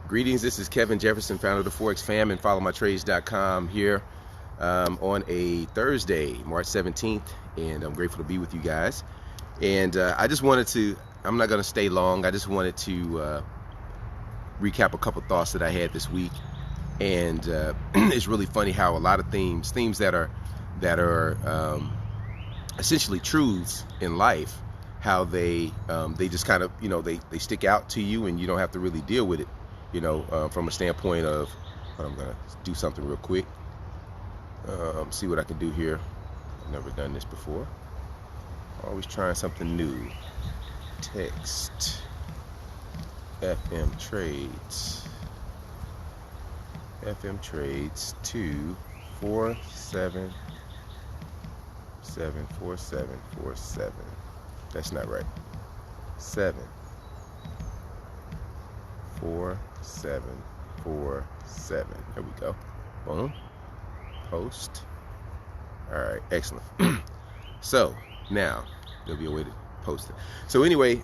Greetings, this is Kevin Jefferson, founder of the Forex Fam and followmytrades.com here on a Thursday, March 17th, and I'm grateful to be with you guys. And I just wanted to, I'm not going to stay long, I just wanted to recap a couple thoughts that I had this week. And it's really funny how a lot of themes that are essentially truths in life, how they just kind of, they stick out to you and you don't have to really deal with it, from a standpoint of, I'm going to do something real quick, see what I can do here. I've never done this before. Always trying something new. Text FM trades. FM trades 2474747. That's not right. 74747. There we go. Boom. Post. All right. Excellent. So now there'll be a way to post it. So anyway,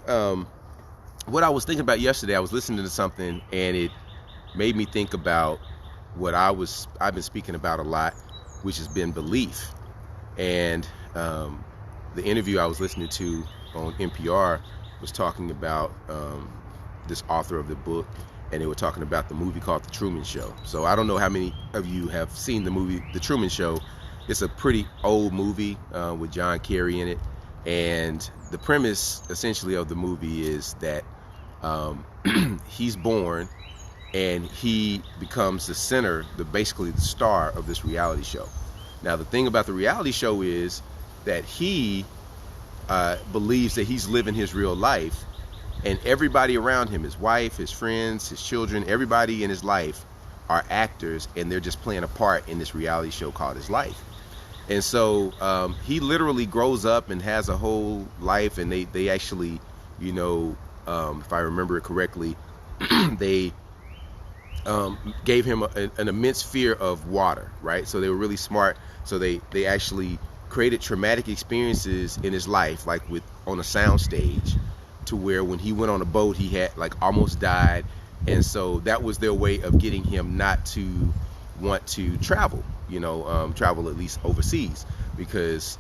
what I was thinking about yesterday, I was listening to something and it made me think about what I've been speaking about a lot, which has been belief. And the interview I was listening to on NPR was talking about this author of the book, and they were talking about the movie called The Truman Show. So I don't know how many of you have seen the movie The Truman Show. It's a pretty old movie with John Kerry in it, and the premise essentially of the movie is that he's born and he becomes the center, basically the star of this reality show. Now the thing about the reality show is that he believes that he's living his real life, and everybody around him, his wife, his friends, his children, everybody in his life are actors, and they're just playing a part in this reality show called his life. And so he literally grows up and has a whole life, and they actually, if I remember it correctly, they gave him an immense fear of water, right? So they were really smart. So they actually created traumatic experiences in his life, like on a sound stage, to where when he went on a boat, he had almost died. And so that was their way of getting him not to want to travel, travel at least overseas, because,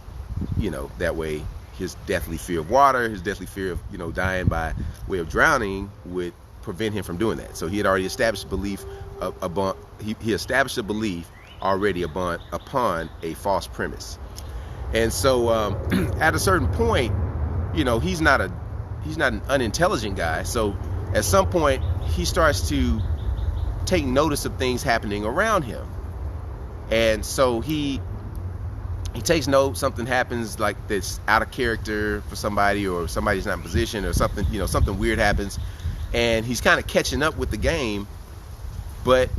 that way his deathly fear of water, his deathly fear of, dying by way of drowning would prevent him from doing that. So he had already established belief he established a belief already upon a false premise. And so at a certain point, he's not an unintelligent guy. So at some point he starts to take notice of things happening around him. And so he takes note, something happens like that's out of character for somebody, or somebody's not in position, or something, something weird happens, and he's kind of catching up with the game. But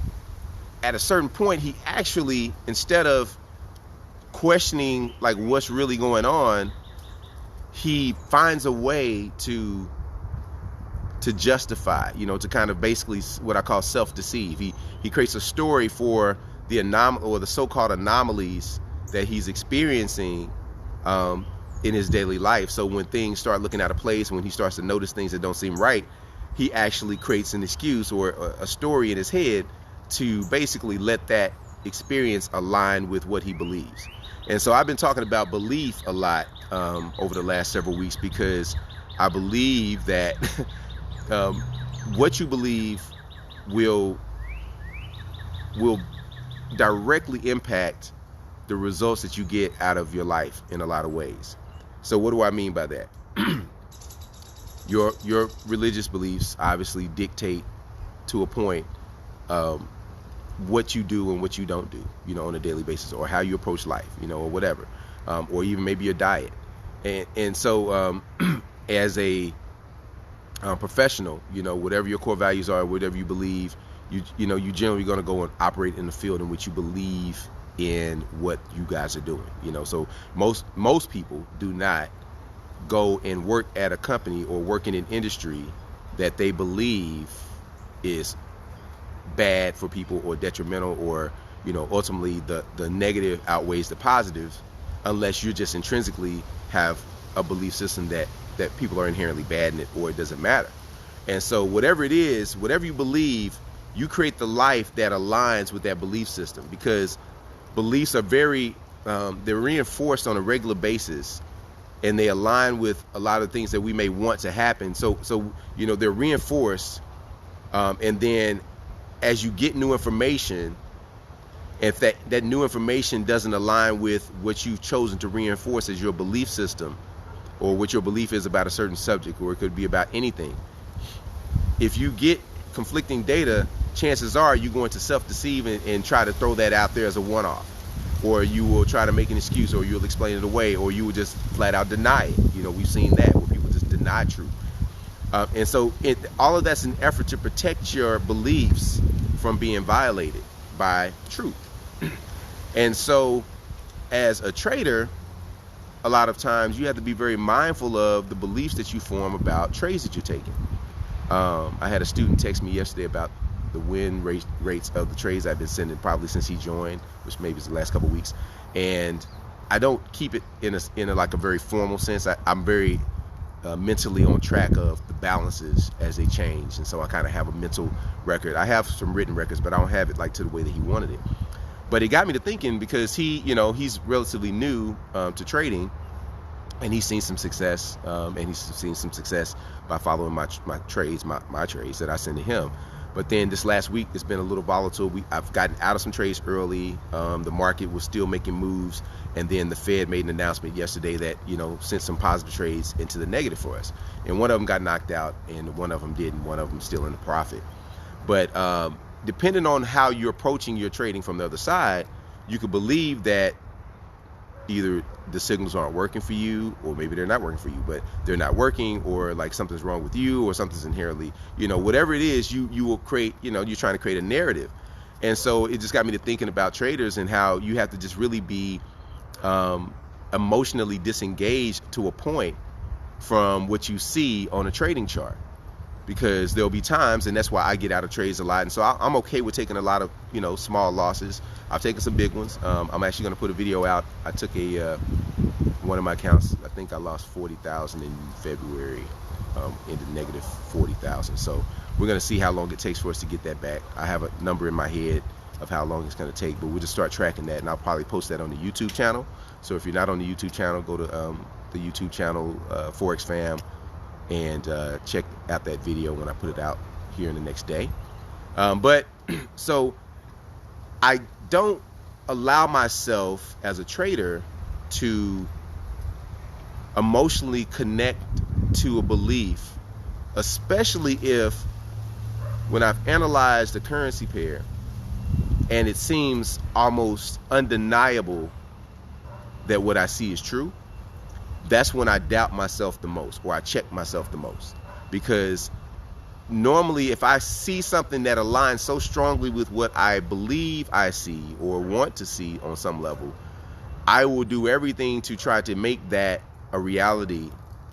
at a certain point, he actually, instead of questioning what's really going on, he finds a way to justify, to kind of basically what I call self-deceive. He creates a story for the the so-called anomalies that he's experiencing in his daily life. So when things start looking out of place, when he starts to notice things that don't seem right, he actually creates an excuse or a story in his head to basically let that experience align with what he believes. And so I've been talking about belief a lot over the last several weeks, because I believe that what you believe will directly impact the results that you get out of your life in a lot of ways. So what do I mean by that? Your religious beliefs obviously dictate, to a point, what you do and what you don't do, on a daily basis, or how you approach life, or whatever, or even maybe your diet. And so as a professional, whatever your core values are, whatever you believe, you generally going to go and operate in the field in which you believe in what you guys are doing. So most people do not go and work at a company or work in an industry that they believe is bad for people or detrimental, or ultimately the negative outweighs the positive, unless you just intrinsically have a belief system that people are inherently bad in it, or it doesn't matter. And so whatever it is, whatever you believe, you create the life that aligns with that belief system, because beliefs are very, they're reinforced on a regular basis, and they align with a lot of things that we may want to happen. So you know, they're reinforced, and then as you get new information, if that new information doesn't align with what you've chosen to reinforce as your belief system, or what your belief is about a certain subject, or it could be about anything, if you get conflicting data, chances are you're going to self-deceive and try to throw that out there as a one-off, or you will try to make an excuse, or you'll explain it away, or you will just flat out deny it. You know, we've seen that where people just deny truth. And so all of that's an effort to protect your beliefs from being violated by truth. And so as a trader, a lot of times you have to be very mindful of the beliefs that you form about trades that you're taking. I had a student text me yesterday about the win rates of the trades I've been sending probably since he joined, which maybe is the last couple of weeks. And I don't keep it in a like a very formal sense. I'm very mentally on track of the balances as they change, and so I kind of have a mental record. I have some written records, but I don't have it like to the way that he wanted it. But it got me to thinking, because he, you know, he's relatively new to trading, and he's seen some success, by following my trades, my trades that I send to him. But then this last week, it's been a little volatile. I've gotten out of some trades early. The market was still making moves, and then the Fed made an announcement yesterday that, you know, sent some positive trades into the negative for us. And one of them got knocked out, and one of them didn't. One of them still in the profit. But depending on how you're approaching your trading from the other side, you could believe that either the signals aren't working for you, or maybe they're not working for you, but they're not working, or like something's wrong with you, or something's inherently, you know, whatever it is, you will create, you know, you're trying to create a narrative. And so it just got me to thinking about traders and how you have to just really be emotionally disengaged to a point from what you see on a trading chart, because there'll be times, and that's why I get out of trades a lot. And so I'm okay with taking a lot of, you know, small losses. I've taken some big ones. I'm actually going to put a video out. I took one of my accounts, I think I lost 40,000 in February, into negative 40,000. So we're going to see how long it takes for us to get that back. I have a number in my head of how long it's going to take, but we'll just start tracking that, and I'll probably post that on the YouTube channel. So if you're not on the YouTube channel, go to the YouTube channel, Forex Fam, and check out that video when I put it out here in the next day. But so I don't allow myself as a trader to emotionally connect to a belief, especially if, when I've analyzed the currency pair and it seems almost undeniable that what I see is true, that's when I doubt myself the most, or I check myself the most. Because normally if I see something that aligns so strongly with what I believe I see or want to see on some level, I will do everything to try to make that a reality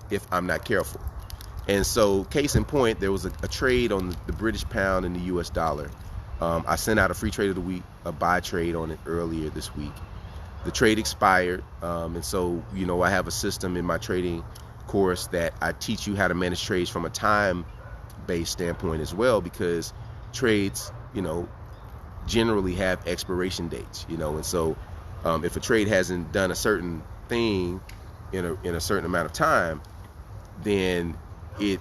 if I'm not careful. And so, case in point, there was a trade on the British pound and the US dollar. I sent out a free trade of the week, a buy trade on it earlier this week. The trade expired, and so, you know, I have a system in my trading course that I teach you how to manage trades from a time-based standpoint as well, because trades, you know, generally have expiration dates, you know, and so if a trade hasn't done a certain thing in a certain amount of time, then it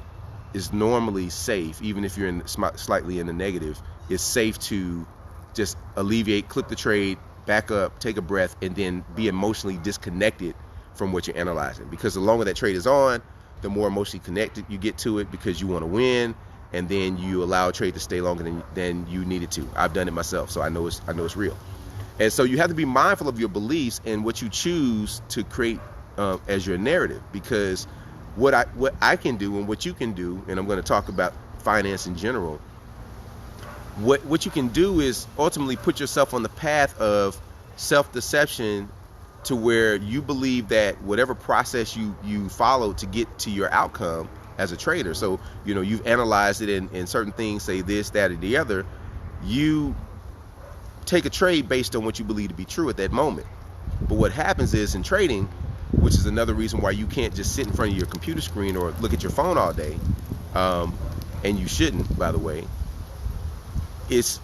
is normally safe, even if you're slightly in the negative, it's safe to just alleviate, clip the trade, back up, take a breath, and then be emotionally disconnected from what you're analyzing. Because the longer that trade is on, the more emotionally connected you get to it, because you want to win, and then you allow a trade to stay longer than you need it to. I've done it myself, so I know it's real. And so you have to be mindful of your beliefs and what you choose to create as your narrative, because what I can do and what you can do, and I'm going to talk about finance in general, what you can do is ultimately put yourself on the path of self-deception, to where you believe that whatever process you follow to get to your outcome as a trader, so, you know, you've analyzed it, and certain things say this, that, or the other, you take a trade based on what you believe to be true at that moment. But what happens is, in trading, which is another reason why you can't just sit in front of your computer screen or look at your phone all day, and you shouldn't, by the way, is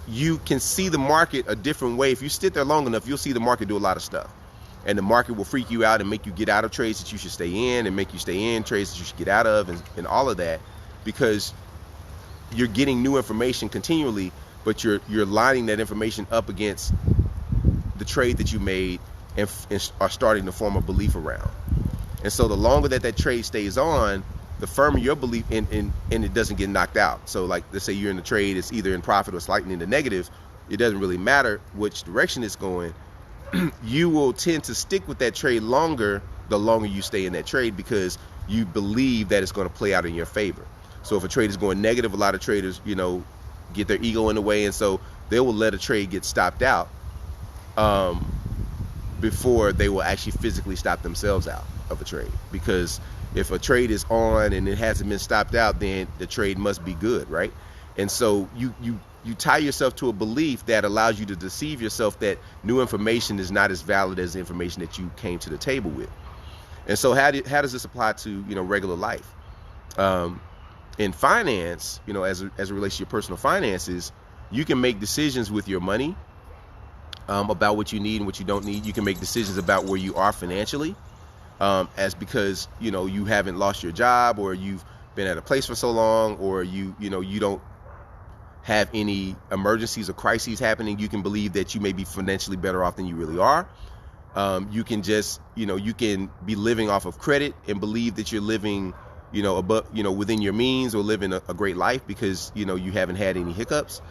you can see the market a different way. If you sit there long enough, you'll see the market do a lot of stuff. And the market will freak you out and make you get out of trades that you should stay in, and make you stay in trades that you should get out of, and all of that, because you're getting new information continually, but you're lining that information up against the trade that you made and are starting to form a belief around. And so the longer that trade stays on, the firmer your belief and it doesn't get knocked out. So like, let's say you're in the trade, it's either in profit or slightly in the negative. It doesn't really matter which direction it's going. You will tend to stick with that trade longer, the longer you stay in that trade, because you believe that it's going to play out in your favor. So if a trade is going negative, a lot of traders, get their ego in the way, and so they will let a trade get stopped out before they will actually physically stop themselves out of a trade. Because if a trade is on and it hasn't been stopped out, then the trade must be good, right? And so you tie yourself to a belief that allows you to deceive yourself that new information is not as valid as the information that you came to the table with. And so how does this apply to regular life? In finance, as it relates to your personal finances, you can make decisions with your money about what you need and what you don't need. You can make decisions about where you are financially, because you haven't lost your job, or you've been at a place for so long, or you don't have any emergencies or crises happening. You can believe that you may be financially better off than you really are. You can just you can be living off of credit and believe that you're living above, within your means, or living a great life because you haven't had any hiccups.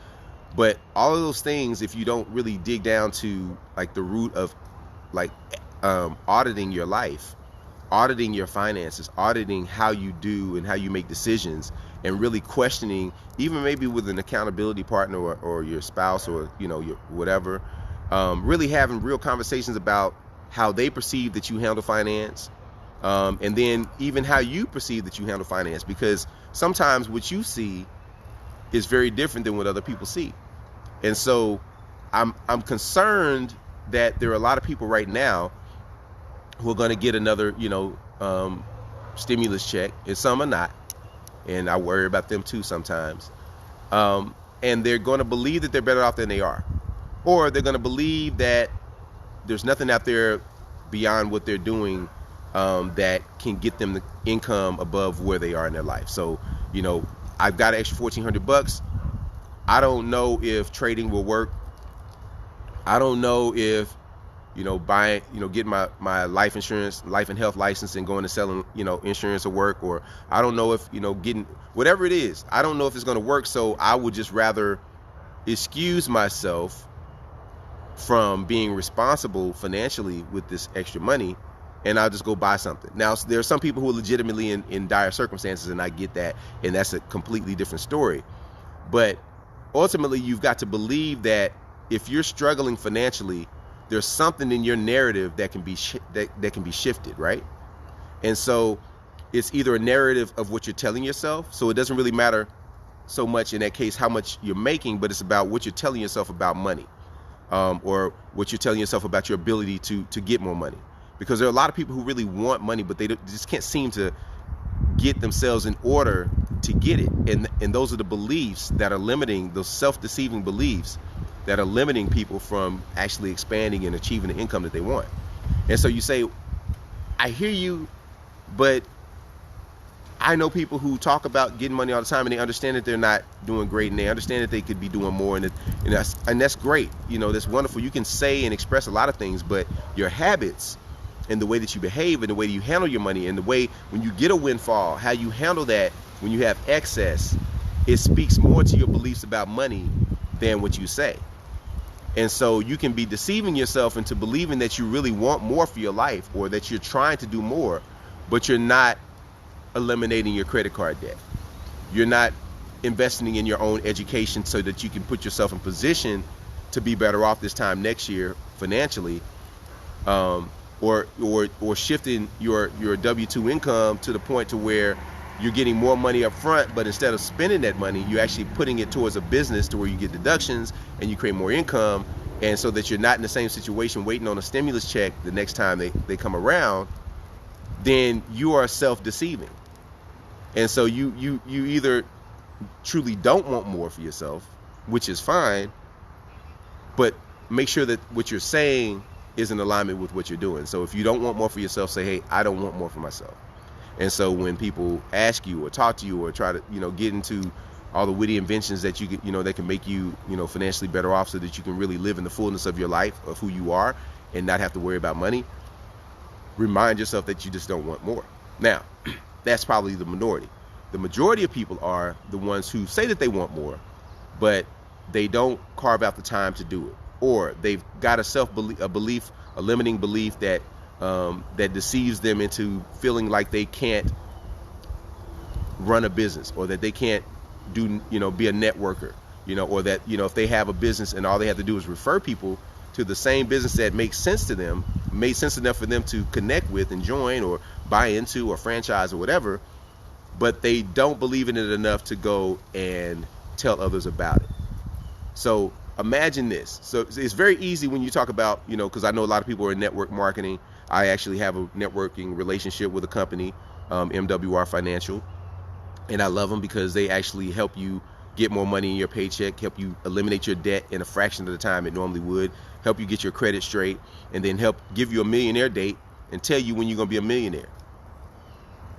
But all of those things, if you don't really dig down to like the root of like auditing your life, auditing your finances, auditing how you do and how you make decisions, and really questioning, even maybe with an accountability partner or your spouse, or your whatever, really having real conversations about how they perceive that you handle finance, and then even how you perceive that you handle finance, because sometimes what you see is very different than what other people see. And so I'm concerned that there are a lot of people right now who are going to get another stimulus check, and some are not, and I worry about them too sometimes, and they're going to believe that they're better off than they are, or they're going to believe that there's nothing out there beyond what they're doing that can get them the income above where they are in their life. So I've got an extra $1,400. I don't know if trading will work. I don't know if buying, getting my life insurance, life and health license, and going to selling, insurance will work. Or I don't know if, getting whatever it is, I don't know if it's going to work. So I would just rather excuse myself from being responsible financially with this extra money, and I'll just go buy something. Now, there are some people who are legitimately in dire circumstances, and I get that, and that's a completely different story. But ultimately, you've got to believe that if you're struggling financially, there's something in your narrative that can be that can be shifted, right? And so it's either a narrative of what you're telling yourself, so it doesn't really matter so much in that case how much you're making, but it's about what you're telling yourself about money, or what you're telling yourself about your ability to get more money. Because there are a lot of people who really want money, but they just can't seem to get themselves in order to get it. And those are the beliefs that are limiting, those self-deceiving beliefs that are limiting people from actually expanding and achieving the income that they want. And so you say, I hear you, but I know people who talk about getting money all the time, and they understand that they're not doing great, and they understand that they could be doing more, and that's great. That's wonderful. You can say and express a lot of things, but your habits and the way that you behave and the way that you handle your money and the way when you get a windfall, how you handle that when you have excess, it speaks more to your beliefs about money than what you say. And so you can be deceiving yourself into believing that you really want more for your life, or that you're trying to do more, but you're not eliminating your credit card debt. You're not investing in your own education so that you can put yourself in position to be better off this time next year financially, or shifting your W-2 income to the point to where you're getting more money up front, but instead of spending that money, you're actually putting it towards a business to where you get deductions and you create more income, and so that you're not in the same situation waiting on a stimulus check the next time they come around. Then you are self-deceiving. And so you either truly don't want more for yourself, which is fine, but make sure that what you're saying is in alignment with what you're doing. So if you don't want more for yourself, say, hey, I don't want more for myself. And so when people ask you or talk to you or try to, get into all the witty inventions that you can, that can make you, financially better off so that you can really live in the fullness of your life, of who you are, and not have to worry about money, remind yourself that you just don't want more. Now, that's probably the minority. The majority of people are the ones who say that they want more, but they don't carve out the time to do it, or they've got a limiting belief that that deceives them into feeling like they can't run a business, or that they can't do, be a networker, or that, if they have a business and all they have to do is refer people to the same business that makes sense to them, made sense enough for them to connect with and join or buy into or franchise or whatever, but they don't believe in it enough to go and tell others about it. So imagine this. So it's very easy when you talk about, because I know a lot of people are in network marketing. I actually have a networking relationship with a company, MWR Financial, and I love them because they actually help you get more money in your paycheck, help you eliminate your debt in a fraction of the time it normally would, help you get your credit straight, and then help give you a millionaire date and tell you when you're going to be a millionaire.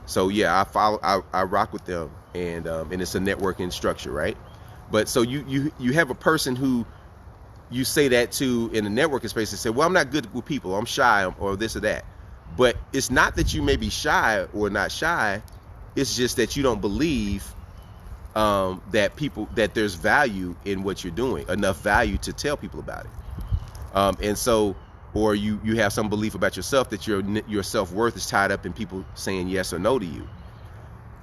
So yeah, I rock with them, and it's a networking structure, right? But so you have a person who you say that to in the networking space and say, well, I'm not good with people, I'm shy, or this or that. But it's not that you may be shy or not shy, it's just that you don't believe that there's value in what you're doing, enough value to tell people about it. And so, or you have some belief about yourself that your self-worth is tied up in people saying yes or no to you.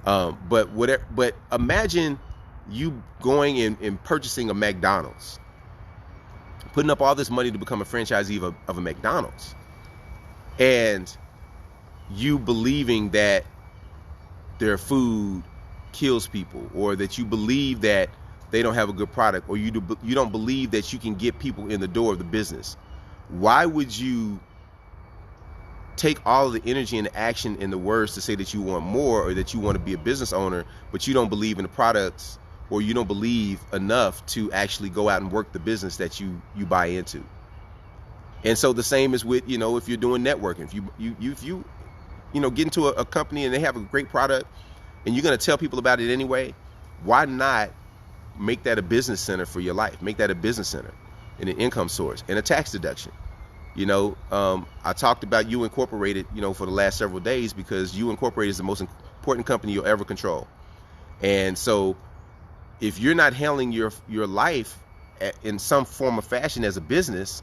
But imagine you going and purchasing a McDonald's, putting up all this money to become a franchisee of a McDonald's, and you believing that their food kills people, or that you believe that they don't have a good product, or you don't believe that you can get people in the door of the business. Why would you take all of the energy and the action and the words to say that you want more, or that you want to be a business owner, but you don't believe in the products, or you don't believe enough to actually go out and work the business that you buy into? And so the same is with, if you're doing networking, if you get into a company and they have a great product and you're going to tell people about it anyway, why not make that a business center for your life? Make that a business center and an income source and a tax deduction. I talked about You Incorporated, for the last several days, because You Incorporated is the most important company you'll ever control. And so if you're not handling your life in some form of fashion as a business,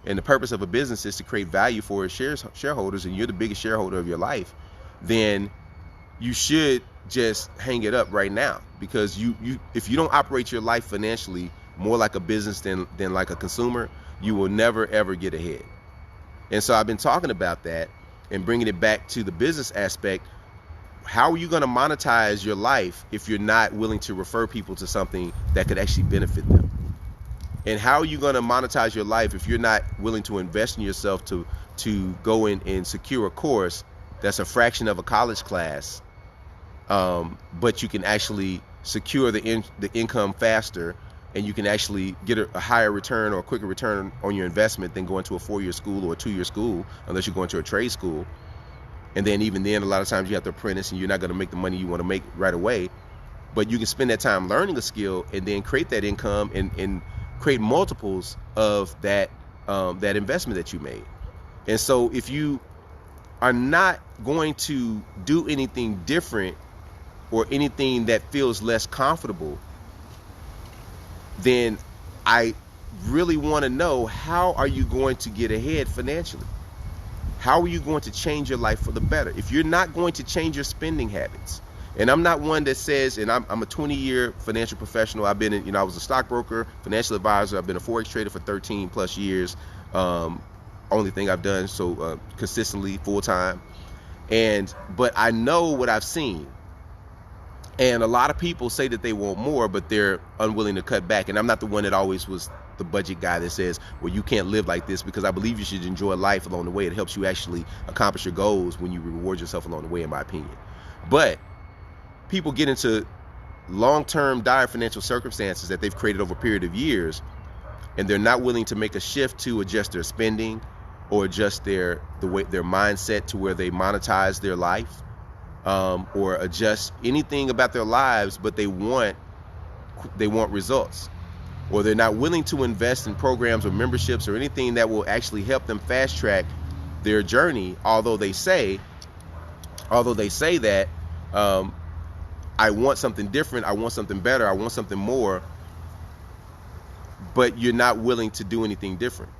and the purpose of a business is to create value for its shareholders, and you're the biggest shareholder of your life, then you should just hang it up right now. Because if you don't operate your life financially more like a business than like a consumer, you will never ever get ahead. And so I've been talking about that and bringing it back to the business aspect. How are you going to monetize your life if you're not willing to refer people to something that could actually benefit them? And how are you going to monetize your life if you're not willing to invest in yourself to go in and secure a course that's a fraction of a college class, but you can actually secure the income faster, and you can actually get a higher return or a quicker return on your investment than going to a 4-year school or a 2-year school, unless you're going to a trade school. And then even then, a lot of times you have to apprentice, and you're not going to make the money you want to make right away. But you can spend that time learning a skill and then create that income and create multiples of that investment that you made. And so if you are not going to do anything different or anything that feels less comfortable, then I really want to know, how are you going to get ahead financially? How are you going to change your life for the better? If you're not going to change your spending habits, and I'm not one that says, and I'm a 20-year financial professional. I've been in, I was a stockbroker, financial advisor. I've been a Forex trader for 13 plus years. Only thing I've done so consistently, full time. But I know what I've seen. And a lot of people say that they want more, but they're unwilling to cut back. And I'm not the one that always was the budget guy that says, well, you can't live like this, because I believe you should enjoy life along the way. It helps you actually accomplish your goals when you reward yourself along the way, in my opinion. But people get into long-term dire financial circumstances that they've created over a period of years, and they're not willing to make a shift to adjust their spending or adjust their mindset to where they monetize their life, or adjust anything about their lives, but they want results, or they're not willing to invest in programs or memberships or anything that will actually help them fast track their journey, although they say that I want something different, I want something better, I want something more, but you're not willing to do anything different.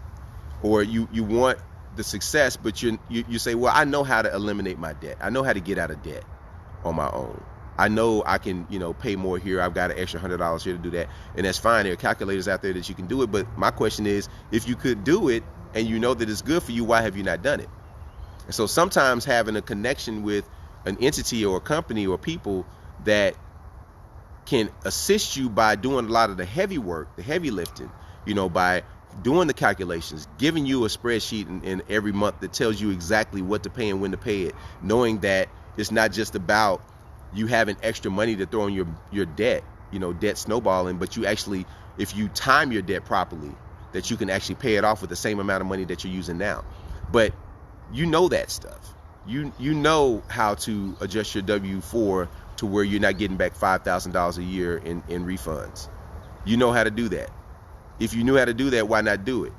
Or you want the success, but you say, well, I know how to eliminate my debt, I know how to get out of debt on my own, I know I can, pay more here, I've got an extra $100 here to do that, and that's fine. There are calculators out there that you can do it, but my question is, if you could do it and you know that it's good for you, why have you not done it? And so sometimes having a connection with an entity or a company or people that can assist you by doing a lot of the heavy work, the heavy lifting, by doing the calculations, giving you a spreadsheet in every month that tells you exactly what to pay and when to pay it, knowing that it's not just about you having extra money to throw in your debt, debt snowballing, but you actually, if you time your debt properly, that you can actually pay it off with the same amount of money that you're using now. But that stuff. You know how to adjust your W-4 to where you're not getting back $5,000 a year in refunds. You know how to do that. If you knew how to do that, why not do it?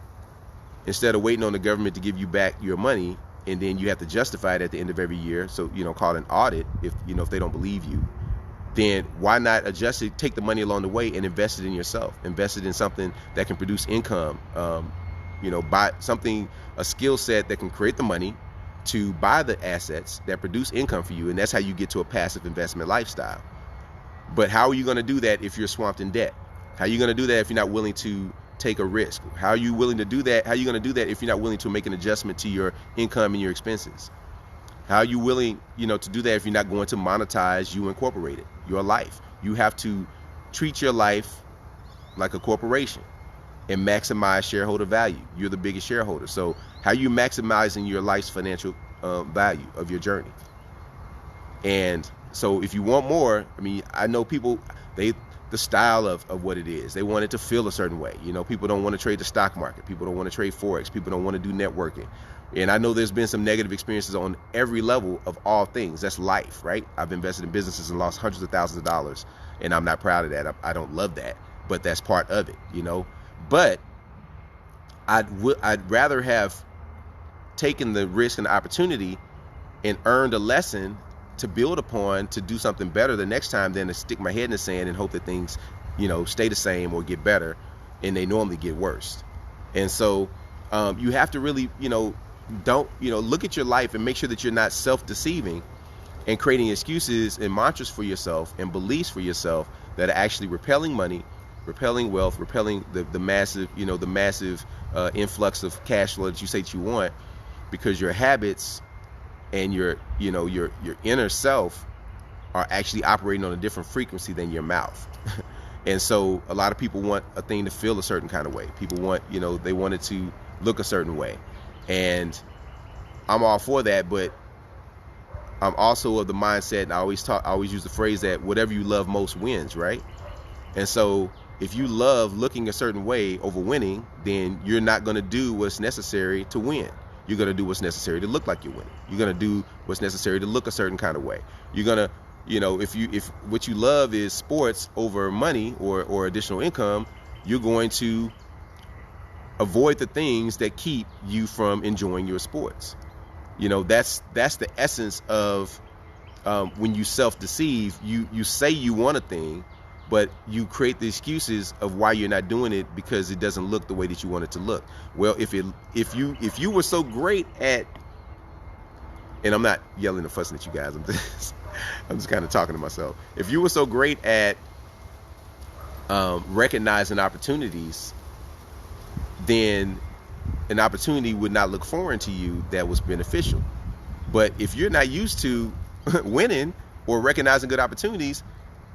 Instead of waiting on the government to give you back your money, and then you have to justify it at the end of every year, so call it an audit if they don't believe you, then why not adjust it, take the money along the way and invest it in yourself, invest it in something that can produce income, buy something, a skill set that can create the money to buy the assets that produce income for you, and that's how you get to a passive investment lifestyle. But how are you going to do that if you're swamped in debt? How are you going to do that if you're not willing to take a risk? How are you willing to do that? How are you going to do that if you're not willing to make an adjustment to your income and your expenses? How are you willing, to do that if you're not going to monetize You Incorporated, your life? You have to treat your life like a corporation and maximize shareholder value. You're the biggest shareholder. So how are you maximizing your life's financial value of your journey? And so if you want more, I know people, the style of what it is, they want it to feel a certain way. People don't want to trade the stock market. People don't want to trade Forex. People don't want to do networking. And I know there's been some negative experiences on every level of all things. That's life, right? I've invested in businesses and lost hundreds of thousands of dollars, and I'm not proud of that. I don't love that, but that's part of it, But I'd rather have taken the risk and the opportunity and earned a lesson to build upon, to do something better the next time, than to stick my head in the sand and hope that things, stay the same or get better, and they normally get worse. And so you have to really, don't, look at your life and make sure that you're not self-deceiving and creating excuses and mantras for yourself and beliefs for yourself that are actually repelling money, repelling wealth, repelling the massive, influx of cash flow that you say that you want, because your habits and your inner self are actually operating on a different frequency than your mouth. And so a lot of people want a thing to feel a certain kind of way. People want, they want it to look a certain way. And I'm all for that, but I'm also of the mindset, and I always use the phrase that whatever you love most wins, right? And so if you love looking a certain way over winning, then you're not going to do what's necessary to win. You're going to do what's necessary to look like you're winning. You're going to do what's necessary to look a certain kind of way. You're going to, if what you love is sports over money or additional income, you're going to avoid the things that keep you from enjoying your sports. That's the essence of when you self-deceive. You say you want a thing, but you create the excuses of why you're not doing it because it doesn't look the way that you want it to look. Well, if you were so great at, and I'm not yelling and fussing at you guys, I'm just kind of talking to myself. If you were so great at recognizing opportunities, then an opportunity would not look foreign to you that was beneficial. But if you're not used to winning or recognizing good opportunities,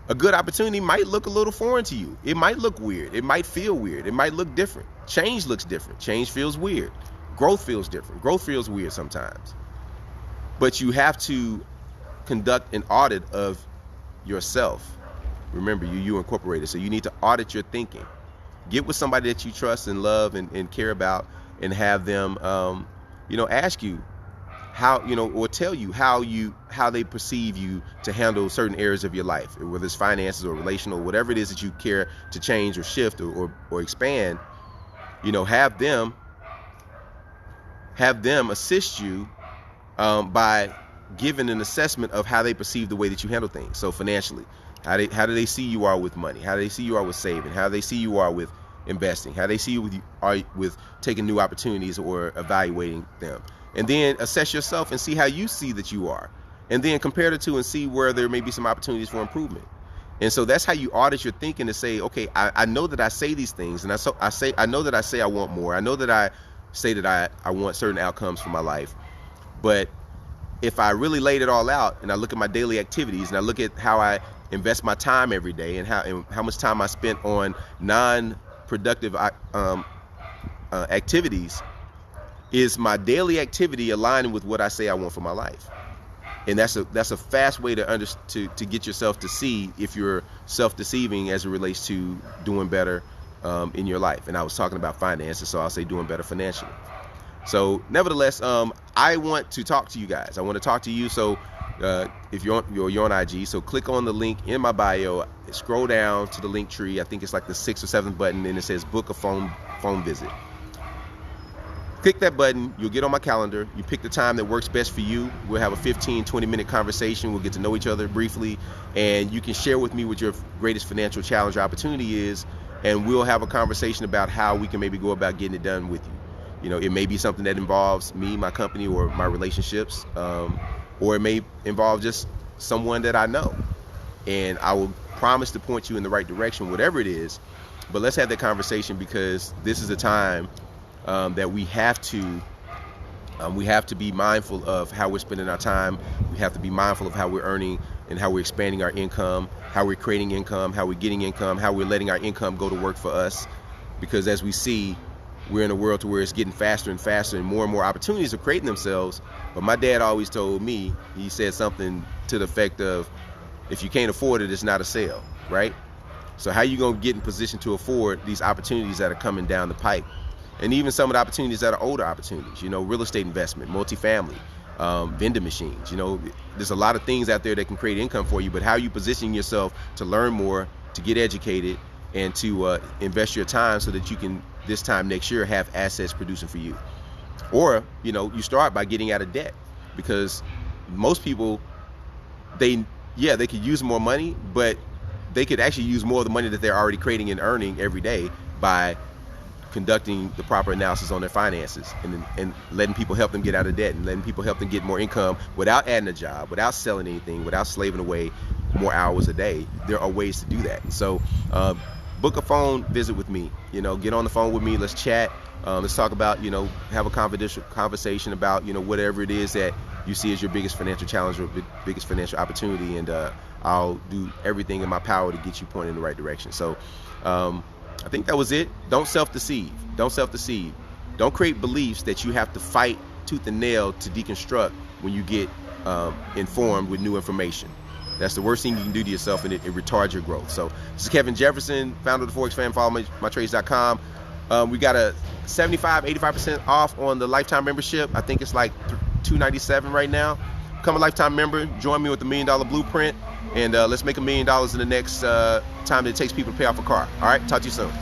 a good opportunity might look a little foreign to you. It might look weird. It might feel weird. It might look different. Change looks different. Change feels weird. Growth feels different. Growth feels weird sometimes. But you have to conduct an audit of yourself Remember, you incorporated. So you need to audit your thinking. Get with somebody that you trust and love and care about, and have them, ask you how, or tell you how they perceive you to handle certain areas of your life, whether it's finances or relational, whatever it is that you care to change or shift or expand. Have them assist you by giving an assessment of how they perceive the way that you handle things. So financially, how do they see you are with money? How do they see you are with saving? How do they see you are with investing? How do they see you with taking new opportunities or evaluating them? And then assess yourself and see how you see that you are, and then compare the two and see where there may be some opportunities for improvement. And so that's how you audit your thinking, to say, okay, I know that I say these things, and I know that I say I want more. I know that I say that I want certain outcomes for my life. But if I really laid it all out, and I look at my daily activities, and I look at how I invest my time every day, and how much time I spent on non-productive activities, is my daily activity aligning with what I say I want for my life? And that's a fast way to get yourself to see if you're self-deceiving as it relates to doing better in your life. And I was talking about finances, so I'll say doing better financially. So nevertheless, I want to talk to you guys. I want to talk to you. So if you're on IG, so click on the link in my bio, scroll down to the link tree. I think it's like the 6th or 7th button, and it says book a phone visit. Click that button, you'll get on my calendar, you pick the time that works best for you. We'll have a 15-20 minute conversation, we'll get to know each other briefly, and you can share with me what your greatest financial challenge or opportunity is, and we'll have a conversation about how we can maybe go about getting it done with you. It may be something that involves me, my company, or my relationships, or it may involve just someone that I know, and I will promise to point you in the right direction, whatever it is. But let's have that conversation, because this is a time that we have to be mindful of how we're spending our time. We have to be mindful of how we're earning and how we're expanding our income, how we're creating income, how we're getting income, how we're letting our income go to work for us. Because as we see, we're in a world to where it's getting faster and faster, and more opportunities are creating themselves. But my dad always told me, he said something to the effect of, if you can't afford it, it's not a sale, right? So how you gonna get in position to afford these opportunities that are coming down the pipe? And even some of the opportunities that are older opportunities, real estate investment, multifamily, vending machines. There's a lot of things out there that can create income for you, but how are you positioning yourself to learn more, to get educated, and to invest your time so that you can, this time next year, have assets producing for you? Or, you start by getting out of debt, because most people, they could use more money, but they could actually use more of the money that they're already creating and earning every day by conducting the proper analysis on their finances, and letting people help them get out of debt, and letting people help them get more income without adding a job, without selling anything, without slaving away more hours a day. There are ways to do that. So book a phone visit with me. Get on the phone with me. Let's chat. Let's talk about, have a confidential conversation about, whatever it is that you see as your biggest financial challenge or biggest financial opportunity, and I'll do everything in my power to get you pointed in the right direction. So I think that was it. Don't self-deceive. Don't create beliefs that you have to fight tooth and nail to deconstruct when you get informed with new information. That's the worst thing you can do to yourself, and it retards your growth. So this is Kevin Jefferson, founder of the Forex Fan. Follow mytrades.com. We got a 85% off on the lifetime membership. I think it's like $297 right now. Become a lifetime member. Join me with the $1 Million Blueprint. And let's make $1 million in the next time that it takes people to pay off a car. All right, talk to you soon.